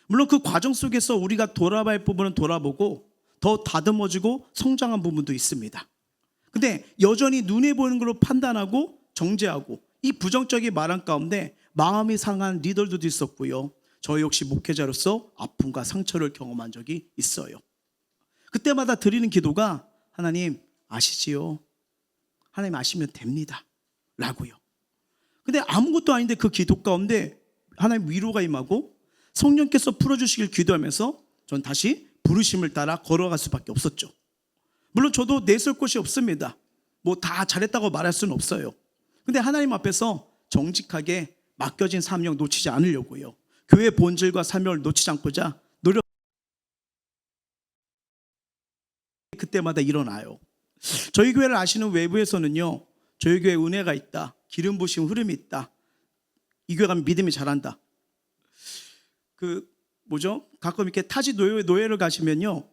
물론 그 과정 속에서 우리가 돌아봐야 할 부분은 돌아보고 더 다듬어지고 성장한 부분도 있습니다. 근데 여전히 눈에 보이는 걸로 판단하고 정죄하고 이 부정적인 말한 가운데 마음이 상한 리더들도 있었고요. 저 역시 목회자로서 아픔과 상처를 경험한 적이 있어요. 그때마다 드리는 기도가 하나님 아시지요? 하나님 아시면 됩니다 라고요. 근데 아무것도 아닌데 그 기도 가운데 하나님 위로가 임하고 성령께서 풀어주시길 기도하면서 전 다시 부르심을 따라 걸어갈 수밖에 없었죠. 물론 저도 내설 곳이 없습니다. 뭐 다 잘했다고 말할 수는 없어요. 근데 하나님 앞에서 정직하게 맡겨진 사명 놓치지 않으려고요. 교회의 본질과 사명을 놓치지 않고자 노력. 그때마다 일어나요. 저희 교회를 아시는 외부에서는요, 저희 교회에 은혜가 있다, 기름 부으심 흐름이 있다, 이 교회 가면 믿음이 잘한다. 가끔 이렇게 타지 노예를 가시면요,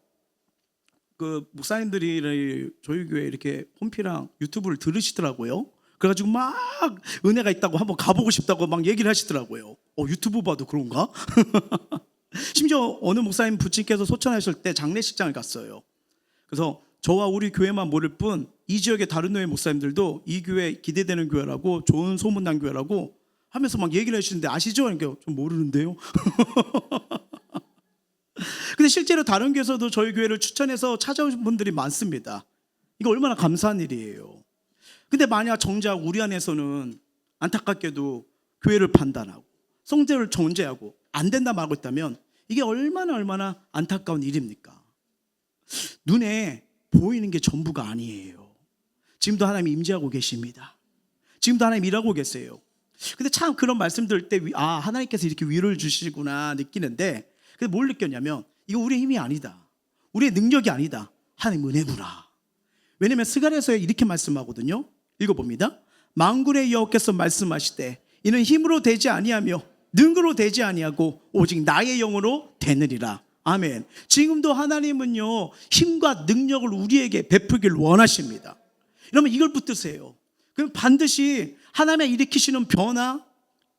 그 목사님들이 저희 교회 이렇게 홈피랑 유튜브를 들으시더라고요. 그래가지고 막 은혜가 있다고 한번 가보고 싶다고 막 얘기를 하시더라고요. 유튜브 봐도 그런가? 심지어 어느 목사님 부친께서 소천하실 때 장례식장을 갔어요. 그래서 저와 우리 교회만 모를 뿐 이 지역의 다른 교회 목사님들도 이 교회 기대되는 교회라고, 좋은 소문난 교회라고 하면서 막 얘기를 해주시는데 아시죠? 그러니까 좀 모르는데요. 근데 실제로 다른 교회에서도 저희 교회를 추천해서 찾아오신 분들이 많습니다. 이거 얼마나 감사한 일이에요. 근데 만약 정작 우리 안에서는 안타깝게도 교회를 판단하고 성제를 정죄하고 안 된다 말고 있다면 이게 얼마나 안타까운 일입니까? 눈에 보이는 게 전부가 아니에요. 지금도 하나님이 임재하고 계십니다. 지금도 하나님 일하고 계세요. 근데 참 그런 말씀 들을 때 하나님께서 이렇게 위로를 주시구나 느끼는데, 근데 뭘 느꼈냐면 이거 우리의 힘이 아니다, 우리의 능력이 아니다, 하나님 은혜구나. 왜냐하면 스가랴서에 이렇게 말씀하거든요. 읽어봅니다. 만군의 여호와께서 말씀하시되 이는 힘으로 되지 아니하며 능으로 되지 아니하고 오직 나의 영으로 되느니라. 아멘. 지금도 하나님은요 힘과 능력을 우리에게 베풀기를 원하십니다. 여러분 이걸 붙드세요. 그럼 반드시 하나님의 일으키시는 변화,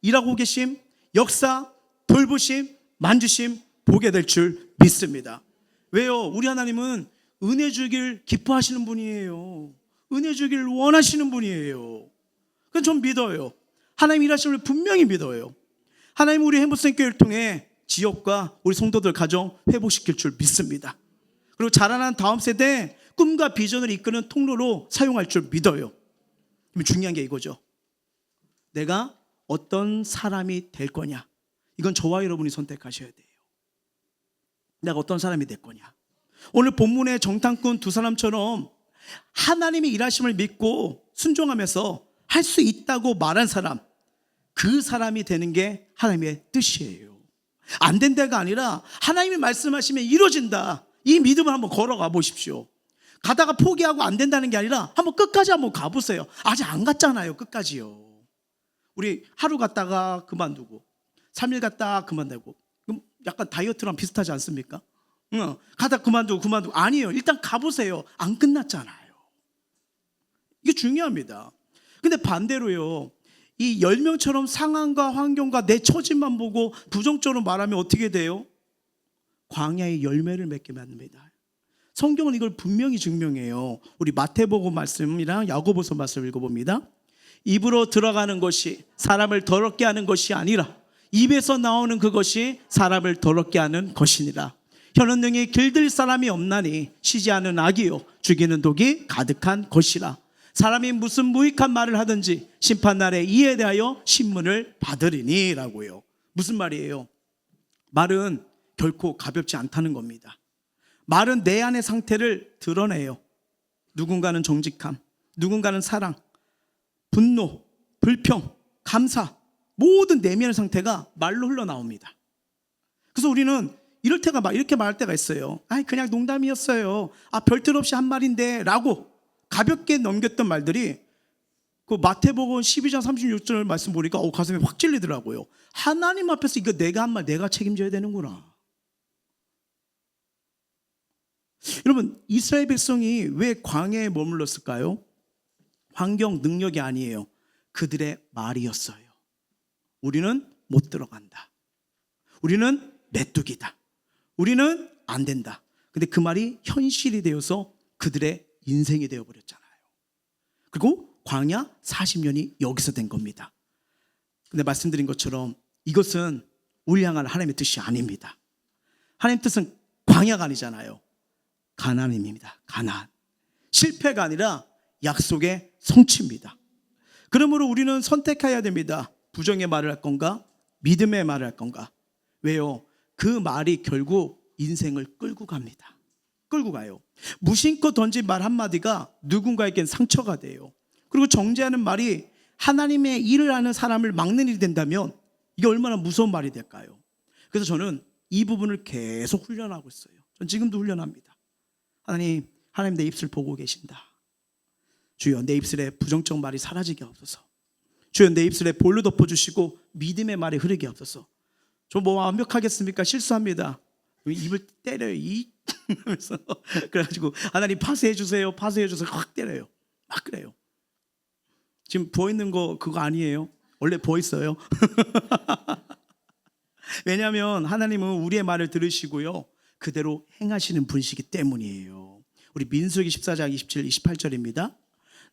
일하고 계심, 역사, 돌보심, 만주심 보게 될 줄 믿습니다. 왜요? 우리 하나님은 은혜 주길 기뻐하시는 분이에요. 은혜 주길 원하시는 분이에요. 그건 전 믿어요. 하나님 일하심을 분명히 믿어요. 하나님 우리 행복생교회를 통해 지역과 우리 성도들 가정 회복시킬 줄 믿습니다. 그리고 자라난 다음 세대 꿈과 비전을 이끄는 통로로 사용할 줄 믿어요. 중요한 게 이거죠. 내가 어떤 사람이 될 거냐, 이건 저와 여러분이 선택하셔야 돼요. 내가 어떤 사람이 될 거냐. 오늘 본문의 정탐꾼 두 사람처럼 하나님의 일하심을 믿고 순종하면서 할 수 있다고 말한 사람, 그 사람이 되는 게 하나님의 뜻이에요. 안 된다가 아니라 하나님이 말씀하시면 이루어진다. 이 믿음을 한번 걸어가 보십시오. 가다가 포기하고 안 된다는 게 아니라 한번 끝까지 한번 가보세요. 아직 안 갔잖아요. 끝까지요. 우리 하루 갔다가 그만두고 3일 갔다가 그만두고, 그럼 약간 다이어트랑 비슷하지 않습니까? 가다 그만두고 아니에요. 일단 가보세요. 안 끝났잖아요. 이게 중요합니다. 근데 반대로요, 이 10명처럼 상황과 환경과 내 처지만 보고 부정적으로 말하면 어떻게 돼요? 광야의 열매를 맺게 만듭니다. 성경은 이걸 분명히 증명해요. 우리 마태복음 말씀이랑 야고보서 말씀을 읽어봅니다. 입으로 들어가는 것이 사람을 더럽게 하는 것이 아니라 입에서 나오는 그것이 사람을 더럽게 하는 것이니라. 혀는 능히 길들 사람이 없나니 쉬지 않은 악이요 죽이는 독이 가득한 것이라. 사람이 무슨 무익한 말을 하든지 심판날에 이에 대하여 신문을 받으리니 라고요. 무슨 말이에요? 말은 결코 가볍지 않다는 겁니다. 말은 내 안의 상태를 드러내요. 누군가는 정직함, 누군가는 사랑, 분노, 불평, 감사, 모든 내면의 상태가 말로 흘러나옵니다. 그래서 우리는 이럴 때가 막 이렇게 말할 때가 있어요. 그냥 농담이었어요. 별뜻 없이 한 말인데 라고 가볍게 넘겼던 말들이 그 마태복음 12장 36절 말씀 보니까 가슴에 확 찔리더라고요. 하나님 앞에서 이거 내가 한 말 내가 책임져야 되는구나. 여러분, 이스라엘 백성이 왜 광야에 머물렀을까요? 환경, 능력이 아니에요. 그들의 말이었어요. 우리는 못 들어간다. 우리는 메뚜기다. 우리는 안 된다. 근데 그 말이 현실이 되어서 그들의 인생이 되어버렸잖아요. 그리고 광야 40년이 여기서 된 겁니다. 근데 말씀드린 것처럼 이것은 우리 향한 하나님의 뜻이 아닙니다. 하나님의 뜻은 광야가 아니잖아요. 가나안입니다. 가나안. 실패가 아니라 약속의 성취입니다. 그러므로 우리는 선택해야 됩니다. 부정의 말을 할 건가? 믿음의 말을 할 건가? 왜요? 그 말이 결국 인생을 끌고 갑니다. 끌고 가요. 무심코 던진 말 한마디가 누군가에겐 상처가 돼요. 그리고 정죄하는 말이 하나님의 일을 하는 사람을 막는 일이 된다면 이게 얼마나 무서운 말이 될까요? 그래서 저는 이 부분을 계속 훈련하고 있어요. 전 지금도 훈련합니다. 하나님 내 입술 보고 계신다. 주여 내 입술에 부정적 말이 사라지게 하옵소서. 주여 내 입술에 볼로 덮어주시고 믿음의 말이 흐르게 하옵소서. 저 뭐 완벽하겠습니까? 실수합니다. 입을 때려요. 하면서 그래가지고 하나님 파쇄해 주세요. 확 때려요. 막 그래요. 지금 부어 있는 거 그거 아니에요. 원래 부어 있어요. 왜냐하면 하나님은 우리의 말을 들으시고요 그대로 행하시는 분이시기 때문이에요. 우리 민수기 14장 27, 28절입니다.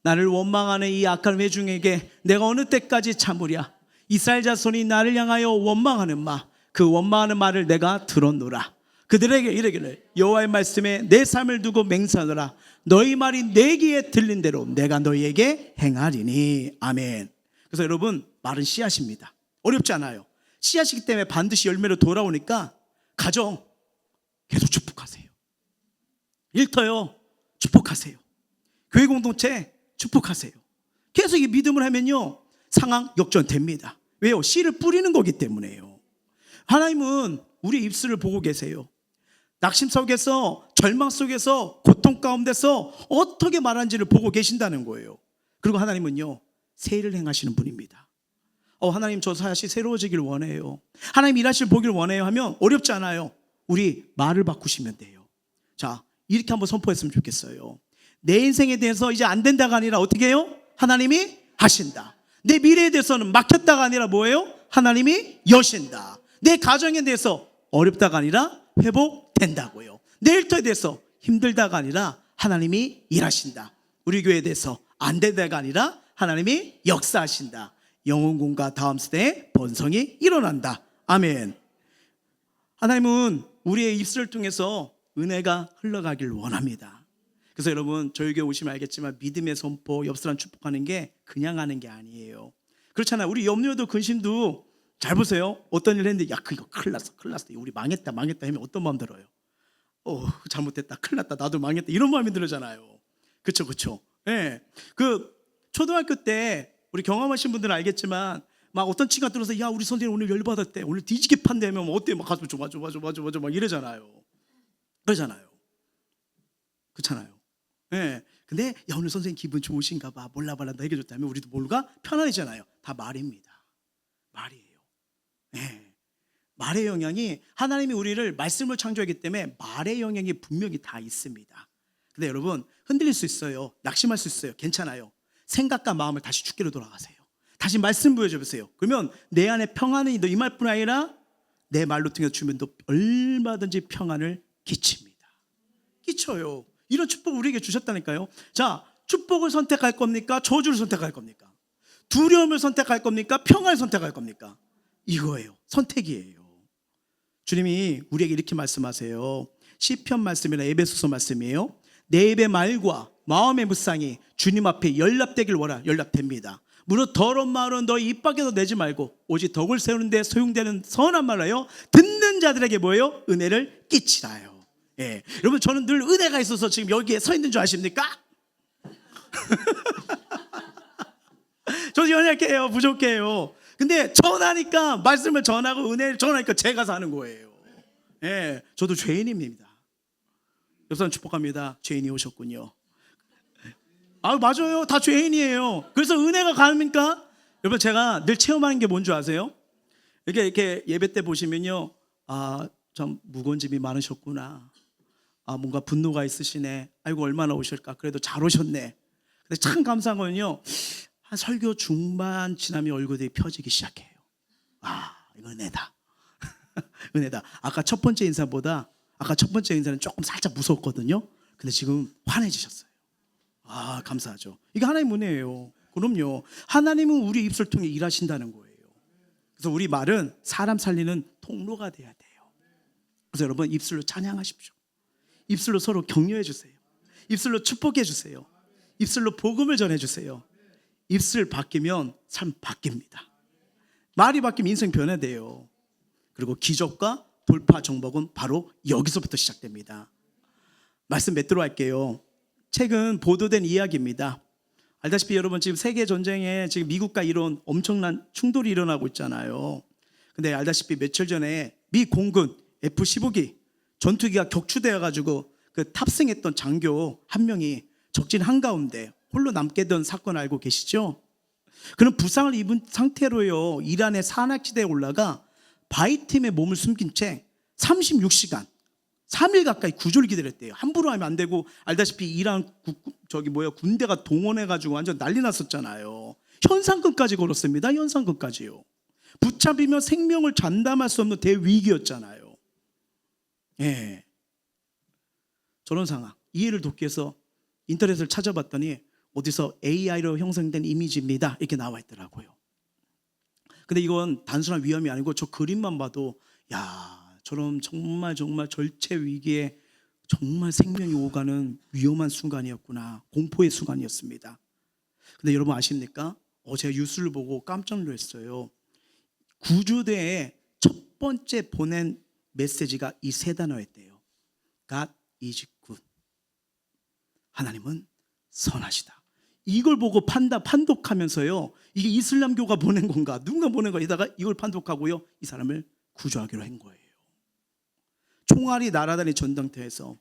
나를 원망하는 이 악한 회중에게 내가 어느 때까지 참으랴. 이스라엘 자손이 나를 향하여 원망하는 그 원망하는 말을 내가 들었노라. 그들에게 이르기를 여호와의 말씀에 내 삶을 두고 맹세하노라. 너희 말이 내 귀에 들린 대로 내가 너희에게 행하리니. 아멘. 그래서 여러분, 말은 씨앗입니다. 어렵지 않아요. 씨앗이기 때문에 반드시 열매로 돌아오니까 가정 계속 축복하세요. 일터요 축복하세요. 교회 공동체 축복하세요. 계속 이 믿음을 하면요 상황 역전됩니다. 왜요? 씨를 뿌리는 거기 때문에요. 하나님은 우리 입술을 보고 계세요. 낙심 속에서, 절망 속에서, 고통 가운데서 어떻게 말하는지를 보고 계신다는 거예요. 그리고 하나님은요 새 일을 행하시는 분입니다. 하나님 저 사실 새로워지길 원해요. 하나님 일하시길 보길 원해요 하면 어렵지 않아요. 우리 말을 바꾸시면 돼요. 자, 이렇게 한번 선포했으면 좋겠어요. 내 인생에 대해서 이제 안 된다가 아니라 어떻게 해요? 하나님이 하신다. 내 미래에 대해서는 막혔다가 아니라 뭐예요? 하나님이 여신다. 내 가정에 대해서 어렵다가 아니라 회복된다고요. 내 일터에 대해서 힘들다가 아니라 하나님이 일하신다. 우리 교회에 대해서 안 된다가 아니라 하나님이 역사하신다. 영혼군과 다음 세대의 번성이 일어난다. 아멘. 하나님은 우리의 입술을 통해서 은혜가 흘러가길 원합니다. 그래서 여러분 저희 교회 오시면 알겠지만 믿음의 선포, 옆 사람 축복하는 게 그냥 하는 게 아니에요. 그렇잖아요. 우리 염려도 근심도 잘 보세요. 어떤 일 했는데 그거 큰일 났어. 우리 망했다 하면 어떤 마음 들어요? 잘못됐다, 큰일 났다, 나도 망했다, 이런 마음이 들잖아요. 그렇죠. 예. 그 초등학교 때 우리 경험하신 분들은 알겠지만 막 어떤 친구가 들어서 야 우리 선생님 오늘 열받았대, 오늘 뒤지게 판대면 어때, 막 가서 좋아 막 이러잖아요. 그러잖아요. 그렇잖아요. 예. 근데 야 오늘 선생님 기분 좋으신가 봐, 몰라 나 해결줬다면 우리도 뭘가 편안해지잖아요. 다 말입니다. 말이에요. 예. 말의 영향이, 하나님이 우리를 말씀을 창조하기 때문에 말의 영향이 분명히 다 있습니다. 근데 여러분 흔들릴 수 있어요. 낙심할 수 있어요. 괜찮아요. 생각과 마음을 다시 주께로 돌아가세요. 다시 말씀 보여줘 보세요. 그러면 내 안에 평안이 너 임할 뿐 아니라 내 말로 통해서 주면 또 얼마든지 평안을 끼칩니다. 끼쳐요. 이런 축복 우리에게 주셨다니까요. 자, 축복을 선택할 겁니까? 저주를 선택할 겁니까? 두려움을 선택할 겁니까? 평안을 선택할 겁니까? 이거예요. 선택이에요. 주님이 우리에게 이렇게 말씀하세요. 시편 말씀이나 에베소서 말씀이에요. 내 입의 말과 마음의 묵상이 주님 앞에 연락되길 원하. 연락됩니다. 무릇 더러운 말은 너희 입 밖에서 내지 말고 오직 덕을 세우는 데 소용되는 선한 말로 하여 듣는 자들에게 뭐예요? 은혜를 끼치라요. 예. 여러분 저는 늘 은혜가 있어서 지금 여기에 서 있는 줄 아십니까? 저도 연약해요. 부족해요. 근데 전하니까, 말씀을 전하고 은혜를 전하니까 제가 사는 거예요. 예. 저도 죄인입니다. 옆사람 축복합니다. 죄인이 오셨군요. 아 맞아요. 다 죄인이에요. 그래서 은혜가 가능합니까? 여러분 제가 늘 체험하는 게 뭔지 아세요? 이렇게 예배 때 보시면요, 아 참 무거운 짐이 많으셨구나, 아 뭔가 분노가 있으시네, 아이고 얼마나 오실까, 그래도 잘 오셨네. 근데 참 감사한 거는요, 한 설교 중반 지나면 얼굴이 펴지기 시작해요. 아 이거 은혜다. 은혜다. 아까 첫 번째 인사는 조금 살짝 무서웠거든요. 근데 지금 환해지셨어요. 아 감사하죠. 이게 하나님 은혜예요. 그럼요. 하나님은 우리 입술 통해 일하신다는 거예요. 그래서 우리 말은 사람 살리는 통로가 돼야 돼요. 그래서 여러분 입술로 찬양하십시오. 입술로 서로 격려해 주세요. 입술로 축복해 주세요. 입술로 복음을 전해 주세요. 입술 바뀌면 삶 바뀝니다. 말이 바뀌면 인생 변화돼요. 그리고 기적과 돌파 정복은 바로 여기서부터 시작됩니다. 말씀 맺도록 할게요. 최근 보도된 이야기입니다. 알다시피 여러분 지금 세계 전쟁에 지금 미국과 이런 엄청난 충돌이 일어나고 있잖아요. 근데 알다시피 며칠 전에 미 공군 F-15기 전투기가 격추되어 가지고 그 탑승했던 장교 한 명이 적진 한가운데 홀로 남게 된 사건 알고 계시죠? 그는 부상을 입은 상태로요, 이란의 산악지대에 올라가 바위틈에 몸을 숨긴 채 36시간 3일 가까이 구조를 기다렸대요. 함부로 하면 안 되고, 알다시피 이란 군대가 동원해가지고 완전 난리 났었잖아요. 현상금까지 걸었습니다. 현상금까지요. 붙잡히면 생명을 장담할 수 없는 대위기였잖아요. 예. 저런 상황 이해를 돕기 위해서 인터넷을 찾아봤더니 어디서 AI로 형성된 이미지입니다 이렇게 나와 있더라고요. 근데 이건 단순한 위험이 아니고 저 그림만 봐도 야 저런 정말 절체 위기에 정말 생명이 오가는 위험한 순간이었구나, 공포의 순간이었습니다. 근데 여러분 아십니까? 제가 뉴스를 보고 깜짝 놀랐어요. 구조대에 첫 번째 보낸 메시지가 이 세 단어였대요. God is good. 하나님은 선하시다. 이걸 보고 판독하면서요, 이게 이슬람교가 보낸 건가, 누군가 보낸 거야. 이다가 이걸 판독하고요, 이 사람을 구조하기로 한 거예요. 총알이 날아다니는 전당터에서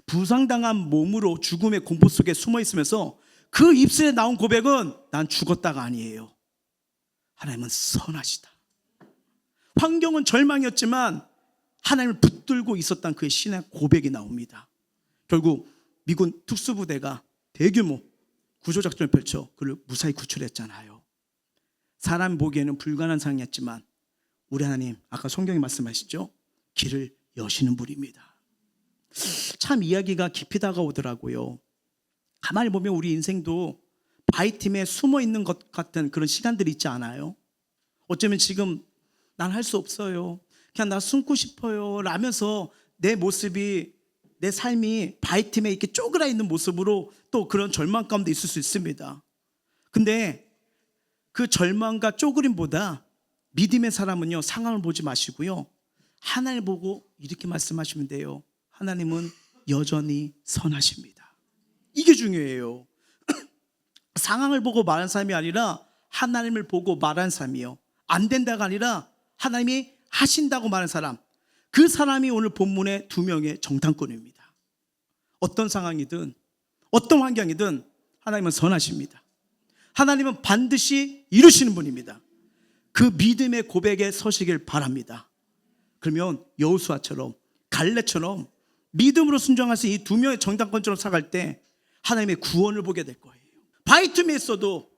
부상당한 몸으로 죽음의 공포 속에 숨어 있으면서 그 입술에 나온 고백은 난 죽었다가 아니에요. 하나님은 선하시다. 환경은 절망이었지만 하나님을 붙들고 있었던 그의 신의 고백이 나옵니다. 결국 미군 특수부대가 대규모 구조작전을 펼쳐 그를 무사히 구출했잖아요. 사람 보기에는 불가능한 상황이었지만 우리 하나님 아까 성경이 말씀하시죠, 길을 여시는 분입니다. 참 이야기가 깊이 다가오더라고요. 가만히 보면 우리 인생도 바위팀에 숨어 있는 것 같은 그런 시간들이 있지 않아요? 어쩌면 지금 난 할 수 없어요, 그냥 나 숨고 싶어요 라면서 내 모습이, 내 삶이 바위팀에 이렇게 쪼그라 있는 모습으로 또 그런 절망 가운데 있을 수 있습니다. 근데 그 절망과 쪼그림보다 믿음의 사람은요, 상황을 보지 마시고요, 하나님을 보고 이렇게 말씀하시면 돼요. 하나님은 여전히 선하십니다. 이게 중요해요. 상황을 보고 말한 삶이 아니라 하나님을 보고 말한 삶이요. 안 된다가 아니라 하나님이 하신다고 말하는 사람, 그 사람이 오늘 본문의 2명의 정탐꾼입니다. 어떤 상황이든 어떤 환경이든 하나님은 선하십니다. 하나님은 반드시 이루시는 분입니다. 그 믿음의 고백에 서시길 바랍니다. 그러면 여호수아처럼 갈렙처럼 믿음으로 순종하신 이 2명의 정탐꾼처럼 살아갈 때 하나님의 구원을 보게 될 거예요. 바위 틈에 있어도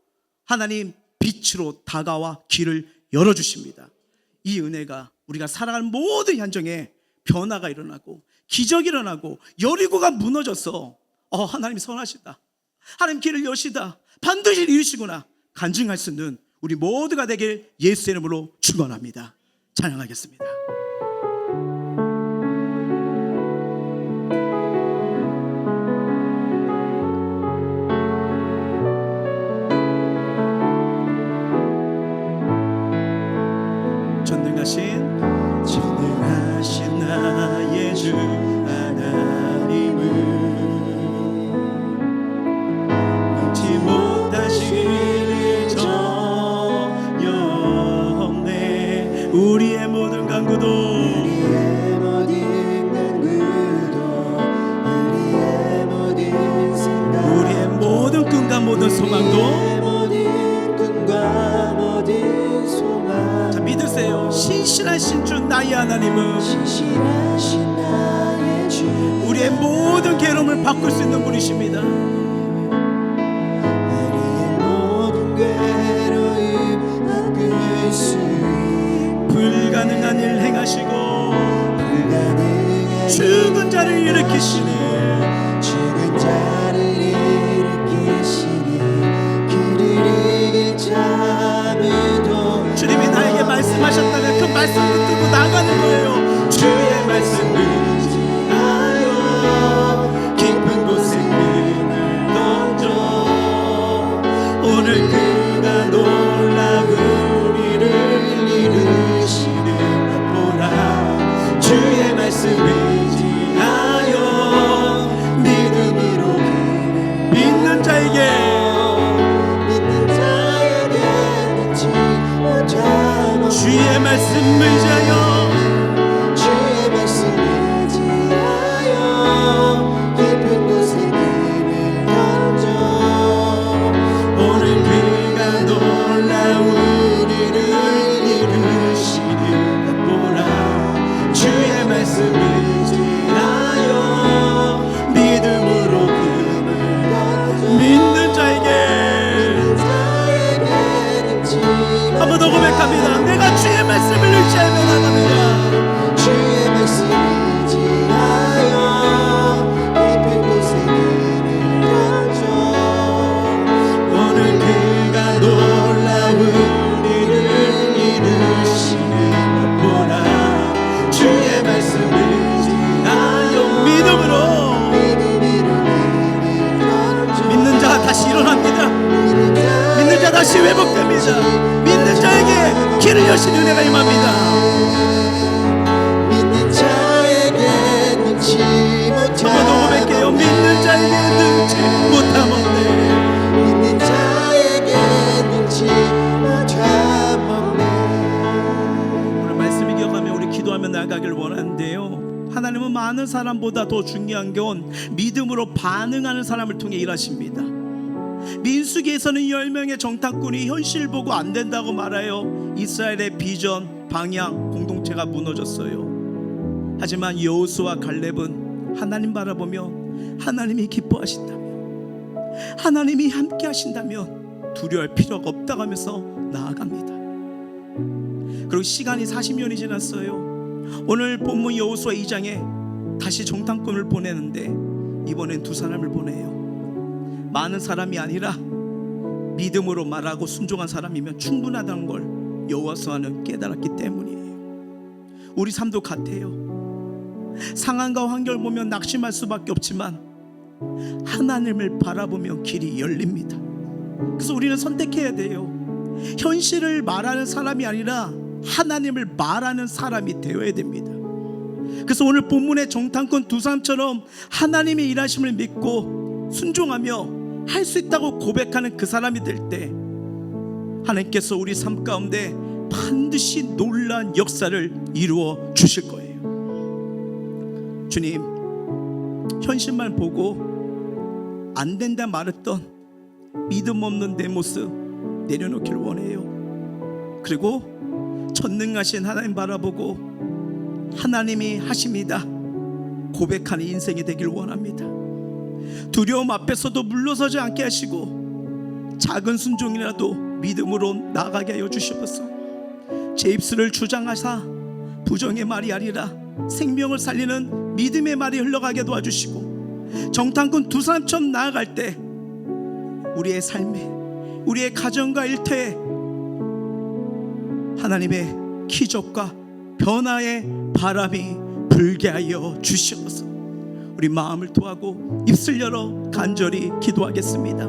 하나님 빛으로 다가와 길을 열어주십니다. 이 은혜가 우리가 살아가는 모든 현장에 변화가 일어나고 기적이 일어나고 여리고가 무너져서 하나님이 선하시다, 하나님 길을 여시다, 반드시 이루시구나 간증할 수 있는 우리 모두가 되길 예수의 이름으로 축원합니다. 찬양하겠습니다. 전능하신 나의 주 하나님은 능치 못하실 일 전혀 없네. 우리의 모든 간구도 우리의 모든 생각, 우리의 모든 꿈과 모든 소망도 자, 믿으세요. 신실하신 주 나의 하나님은 신실하신 나의 주 우리의 모든 괴로움을 바꿀 수 있는 분이십니다. 우리의 모든 괴로움 바꿀 수 있는 불가능한 일 행하시고 불가능한 죽은 자를 일으키시네. 죽은 자를 일으키시니 그를 이길 자들도 주님이 나에게 말씀하셨다면 그 말씀 붙들고 나가는 거예요. 주의 말씀을 의지하여 깊은 곳에 눈을 던져 오늘 그가 놀라운 일을 이루시는 보라. 주의 말씀을 의지하여 믿음으로 믿는 자에게 주의 말씀 의지하여 주의 말씀 의지하여 깊은 곳에 눈을 던져 오늘 그가 놀라운 일을 이루시는 것 보라. 주의 말씀 의지하여 믿음으로 그를 던져 믿는 자에게 한 번 더 고백합니다. 내가 주의 말씀을 의지하며 나갑니다. 주의 말씀 의지하여 깊은 곳에 눈을 던져 오늘 그가 놀라운 일을 이루시는 것 보라. 주의 말씀 의지하여 믿음으로 믿는 자가 다시 일어납니다. 믿는 자 다시 회복됩니다. 믿는 자에게 길을 여신 은혜가 임합니다. 믿는 자에게 능치 저도 고백해요. 믿는 자에게 능치 못함 없네. 믿는 자에게 능치 못함 없네. 오늘 말씀을 기억하며 우리 기도하며 나아가길 원하는데요, 하나님은 많은 사람보다 더 중요한 건 믿음으로 반응하는 사람을 통해 일하십니다. 민수기에서는 10명의 정탐꾼이 현실 보고 안 된다고 말하여 이스라엘의 비전, 방향, 공동체가 무너졌어요. 하지만 여호수아와 갈렙은 하나님 바라보며 하나님이 기뻐하신다면, 하나님이 함께 하신다면 두려워할 필요가 없다고 하면서 나아갑니다. 그리고 시간이 40년이 지났어요. 오늘 본문 여호수아 2장에 다시 정탐꾼을 보내는데 이번엔 2 사람을 보내요. 많은 사람이 아니라 믿음으로 말하고 순종한 사람이면 충분하다는 걸 여호수아는 깨달았기 때문이에요. 우리 삶도 같아요. 상황과 환경을 보면 낙심할 수밖에 없지만 하나님을 바라보면 길이 열립니다. 그래서 우리는 선택해야 돼요. 현실을 말하는 사람이 아니라 하나님을 말하는 사람이 되어야 됩니다. 그래서 오늘 본문의 정탐꾼 2 사람처럼 하나님의 일하심을 믿고 순종하며 할 수 있다고 고백하는 그 사람이 될 때 하나님께서 우리 삶 가운데 반드시 놀라운 역사를 이루어 주실 거예요. 주님, 현실만 보고 안 된다 말했던 믿음 없는 내 모습 내려놓기를 원해요. 그리고 전능하신 하나님 바라보고 하나님이 하십니다 고백하는 인생이 되길 원합니다. 두려움 앞에서도 물러서지 않게 하시고 작은 순종이라도 믿음으로 나아가게 하여 주시옵소서. 제 입술을 주장하사 부정의 말이 아니라 생명을 살리는 믿음의 말이 흘러가게 도와주시고 정탐꾼 두 사람처럼 나아갈 때 우리의 삶에, 우리의 가정과 일터에 하나님의 기적과 변화의 바람이 불게 하여 주시옵소서. 우리 마음을 토하고 입술 열어 간절히 기도하겠습니다.